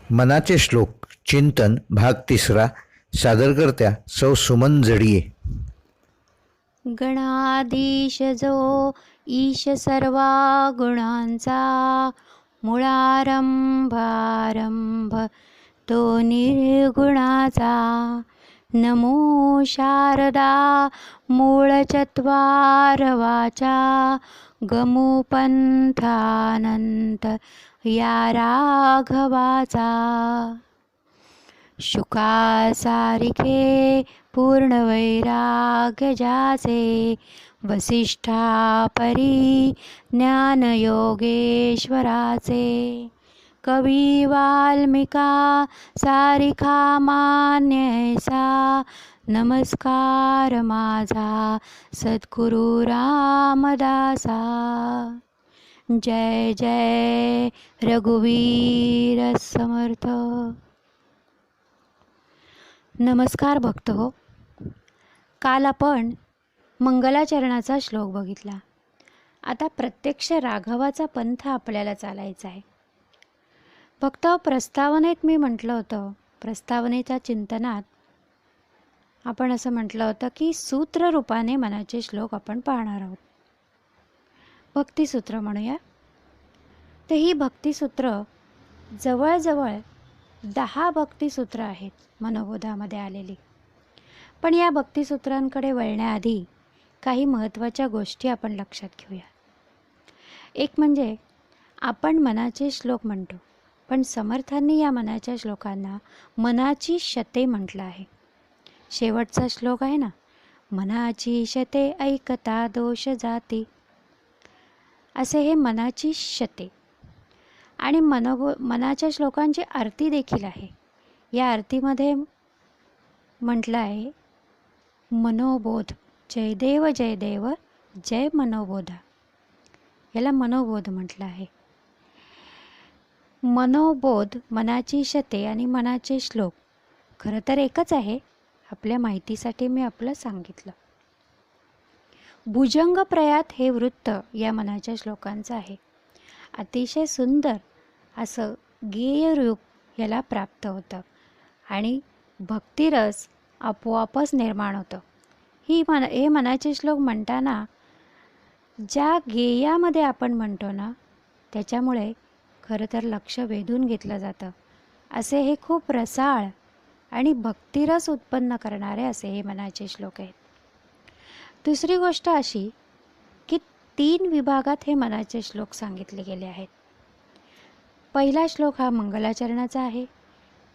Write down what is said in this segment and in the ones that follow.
मनाचे श्लोक चिंतन भाग 3 सादरकर्त्या सौ सुमन जडिये. गणाधीश जो ईश सर्वा गुणांचा, मुळारंभारंभ तो निर्गुणाचा. नमो शारदा मूळचत्वार वाचा, गमुपंथानंत या राघवाचा. शुकासारिखे पूर्ण वैराग्य ज्याचे, वसिष्ठा परी ज्ञान योगेश्वराचे. कवी वाल्मिका सारिखा मान्य ऐसा, नमस्कार माझा सद्गुरु रामदासा. जय जय रघुवीर समर्थ. नमस्कार भक्त हो. काल आपण मंगलाचरणाचा श्लोक बघितला. आता प्रत्यक्ष राघवाचा पंथ आपल्याला चालायचा आहे. फक्त प्रस्तावनेत मी म्हटलं होतं, प्रस्तावनेच्या चिंतनात आपण असं म्हटलं होतं की सूत्ररूपाने मनाचे श्लोक आपण पाहणार आहोत. भक्तिसूत्र म्हणूया. तर ही भक्तिसूत्र जवळजवळ 10 भक्तिसूत्र आहेत मनोबोधामध्ये आलेली. पण या भक्तिसूत्रांकडे वळण्याआधी काही महत्त्वाच्या गोष्टी आपण लक्षात घेऊया. एक म्हणजे आपण मनाचे श्लोक म्हणतो, पण समर्थांनी या मनाच्या श्लोकांना मनाची शते म्हटलं आहे. शेवटचा श्लोक आहे ना, मनाची शते ऐकता दोष जाती, असे हे मनाची शते. आणि मनाच्या श्लोकांची आरती देखील आहे. या आरतीमध्ये म्हटलं आहे मनोबोध, जयदेव जयदेव जय मनोबोधा. याला मनोबोध म्हटलं आहे. मनोबोध, मनाची शते आणि मनाचे श्लोक खरं तर एकच आहे. आपल्या माहितीसाठी मी आपलं सांगितलं. भुजंग प्रयात हे वृत्त या मनाच्या श्लोकांचं आहे. अतिशय सुंदर असं गेय रूप याला प्राप्त होतं आणि भक्तिरस आपोआपच निर्माण होतं. हे मनाचे श्लोक म्हणताना ज्या गेयामध्ये आपण म्हणतो ना, त्याच्यामुळे खरं तर लक्ष वेधून घेतलं जातं. असे हे खूप रसाळ आणि भक्तिरस उत्पन्न करणारे असे हे मनाचे श्लोक आहेत. दुसरी गोष्ट अशी की 3 विभागात हे मनाचे श्लोक सांगितले गेले आहेत. पहिला श्लोक हा मंगलाचरणाचा आहे.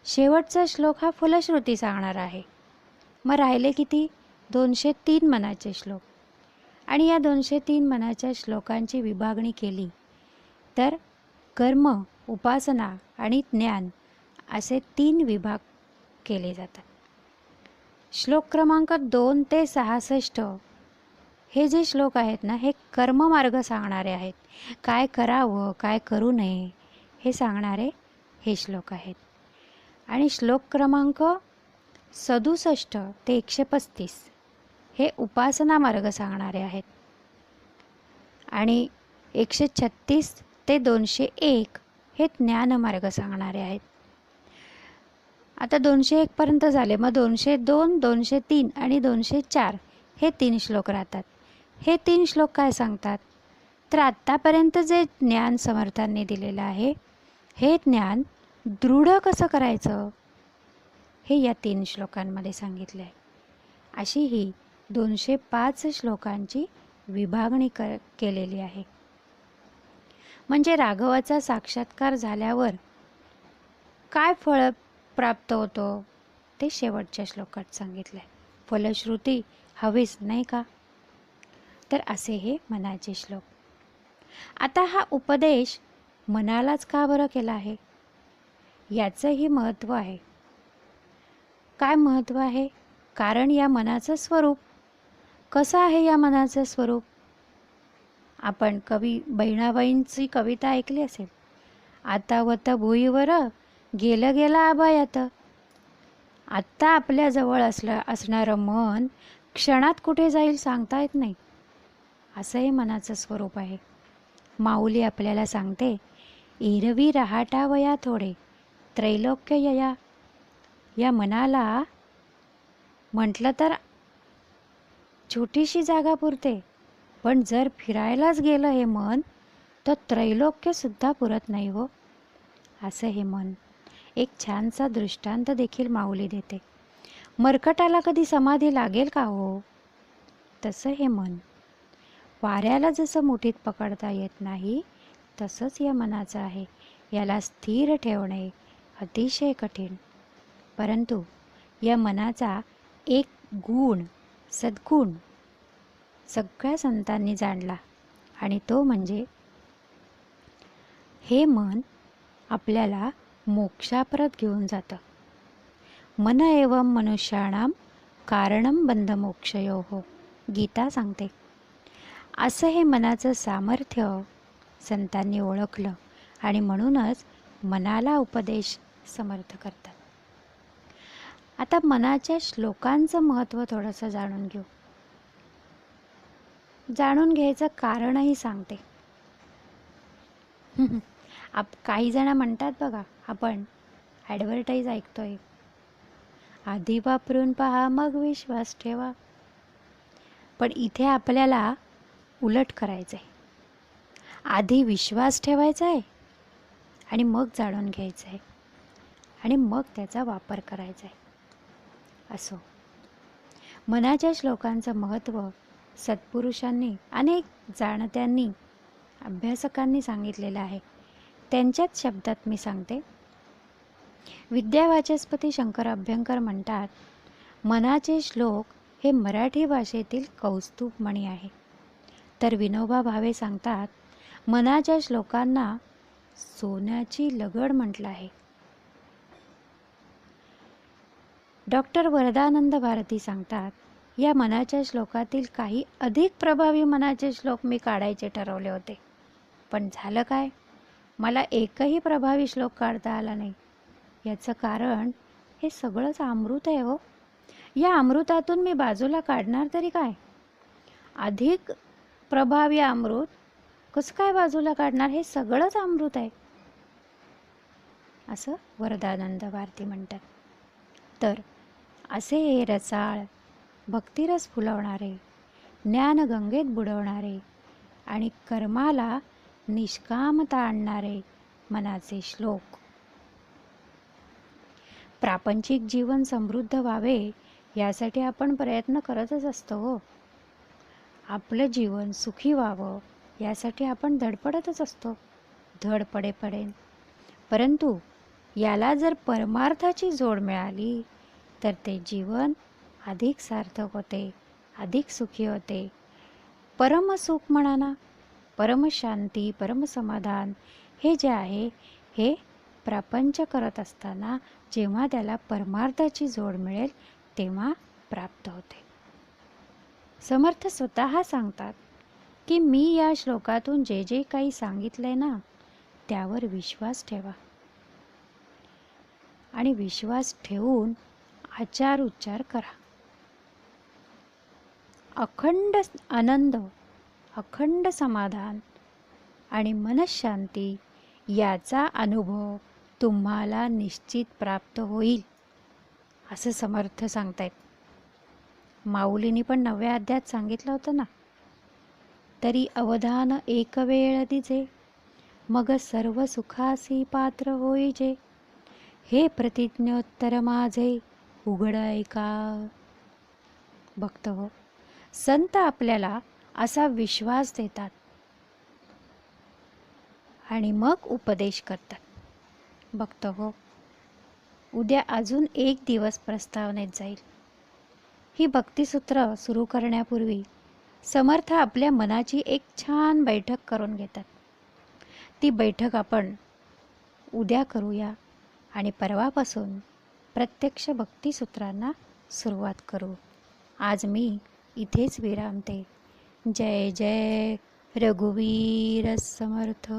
शेवटचा श्लोक हा फलश्रुती सांगणारा आहे. मग राहिले किती? 203 मनाचे श्लोक. आणि या 203 मनाच्या श्लोकांची विभागणी केली तर कर्म, उपासना आणि ज्ञान असे 3 विभाग केले जातात. श्लोक क्रमांक 2 ते 66 हे जे श्लोक आहेत ना, हे कर्ममार्ग सांगणारे आहेत. काय करावं, काय करू नये हे सांगणारे हे श्लोक आहेत. आणि श्लोक क्रमांक 67 ते 135 हे उपासना मार्ग सांगणारे आहेत. आणि 136 ते 201 हे ज्ञानमार्ग सांगणारे आहेत. आता 201 पर्यंत झाले. मग 202, 203 आणि 204 हे 3 श्लोक राहतात. हे 3 श्लोक काय सांगतात? तर आत्तापर्यंत जे ज्ञान समर्थांनी दिलेलं आहे, हे ज्ञान दृढ कसं करायचं हे या 3 श्लोकांमध्ये सांगितलं आहे. अशी ही 205 श्लोकांची विभागणी केलेली आहे. म्हणजे राघवाचा साक्षात्कार झाल्यावर काय फळ प्राप्त होतो ते शेवटच्या श्लोकात सांगितलं आहे. फलश्रुती हवीच नाही का? तर असे हे मनाचे श्लोक. आता हा उपदेश मनालाच का बरं केला आहे याचंही महत्त्व आहे. काय महत्त्व आहे? कारण या मनाचं स्वरूप कसं आहे? या मनाचं स्वरूप आपण कवी बहिणाबाईंची कविता ऐकली असेल. आता वत भुईवर गेलं गेलं आभायात. आत्ता आपल्याजवळ असणारं मन क्षणात कुठे जाईल सांगता येत नाही. असं हे मनाचं स्वरूप आहे. माऊली आपल्याला सांगते, एरवी रहाटावया थोडे त्रैलोक्य यया या मनाला म्हटलं तर छोटीशी जागा पुरते, पण जर फिरायलाच गेलं हे मन तर त्रैलोक्यसुद्धा पुरत नाही हो. असं हे मन. एक छानसा दृष्टांत देखील माऊली देते. मरकटाला कधी समाधी लागेल का हो? तसं हे मन. वाऱ्याला जसं मुठीत पकडता येत नाही तसंच या मनाचं आहे. याला स्थिर ठेवणे अतिशय कठीण. परंतु या मनाचा एक गुण, सद्गुण सगळ्या संतांनी जाणला आणि तो म्हणजे हे मन आपल्याला मोक्षाप्रत घेऊन जातं. मन एवं मनुष्याणाम कारणं बंधमोक्षयोः गीता सांगते. असं हे मनाचं सामर्थ्य संतांनी ओळखलं आणि म्हणूनच मनाला उपदेश समर्थ करतात. आता मनाच्या श्लोकांचं महत्त्व थोडंसं जाणून घेऊ. जाणून घ्यायचं कारणही सांगते. काही जण म्हणतात बघा, आपण ॲडव्हर्टाईज ऐकतोय, आधी वापरून पहा मग विश्वास ठेवा. पण इथे आपल्याला उलट करायचं आहे. आधी विश्वास ठेवायचा आहे आणि मग जाणून घ्यायचं आहे आणि मग त्याचा वापर करायचा आहे. असो, मनाच्या श्लोकांचं महत्त्व सत्पुरुषांनी, अनेक जाणत्यांनी, अभ्यासकांनी सांगितलेलं आहे. त्यांच्याच शब्दात मी सांगते. विद्यावाचस्पती शंकर अभ्यंकर म्हणतात, मनाचे श्लोक हे मराठी भाषेतील कौस्तुभमणी आहे. तर विनोबा भावे सांगतात, मनाच्या श्लोकांना सोन्याची लगड म्हटलं आहे. डॉक्टर वरदानंद भारती सांगतात, या मनाच्या श्लोकातील काही अधिक प्रभावी मनाचे श्लोक मी काढायचे ठरवले होते, पण झालं काय, मला एकही प्रभावी श्लोक काढता आला नाही. याचं कारण हे सगळंच अमृत आहे हो. या अमृतातून मी बाजूला काढणार तरी काय? अधिक प्रभावी अमृत कसं काय बाजूला काढणार? हे सगळंच अमृत आहे, असं वरदानंद भारती म्हणतात. तर असे हे रसाळ, भक्तिरस फुलवणारे, ज्ञानगंगेत बुडवणारे आणि कर्माला निष्कामता आणणारे मनाचे श्लोक. प्रापंचिक जीवन समृद्ध व्हावे यासाठी आपण प्रयत्न करतच असतो हो. आपलं जीवन सुखी व्हावं यासाठी आपण धडपडतच असतो, धडपडेपर्यंत. परंतु याला जर परमार्थाची जोड मिळाली तर ते जीवन अधिक सार्थक होते, अधिक सुखी होते. परमसुख म्हणा ना, परमशांती, परमसमाधान हे जे आहे हे प्रपंच करत असताना जेव्हा त्याला परमार्थाची जोड मिळेल तेव्हा प्राप्त होते. समर्थ स्वतः सांगतात की मी या श्लोकातून जे जे काही सांगितलंय ना त्यावर विश्वास ठेवा आणि विश्वास ठेवून आचार उच्चार करा. अखंड आनंद, अखंड समाधान आणि मनःशांती याचा अनुभव तुम्हाला निश्चित प्राप्त होईल, असं समर्थ सांगतायत. माऊलींनी पण 9व्या अध्यायात सांगितलं होतं ना, तरी अवधान एक वेळ दिजे, मग सर्व सुखासी पात्र होईजे, हे प्रतिज्ञोत्तर माझे उघड ऐका. भक्त हो, संत आपल्याला असा विश्वास देतात आणि मग उपदेश करतात. भक्त हो, उद्या अजून एक दिवस प्रस्तावनेत जाईल. ही भक्तिसूत्र सुरू करण्यापूर्वी समर्थ आपल्या मनाची एक छान बैठक करून घेतात. ती बैठक आपण उद्या करूया आणि परवापासून प्रत्यक्ष भक्तिसूत्रांना सुरुवात करू. आज मी इथेच विरामते. जय जय रघुवीर समर्थ.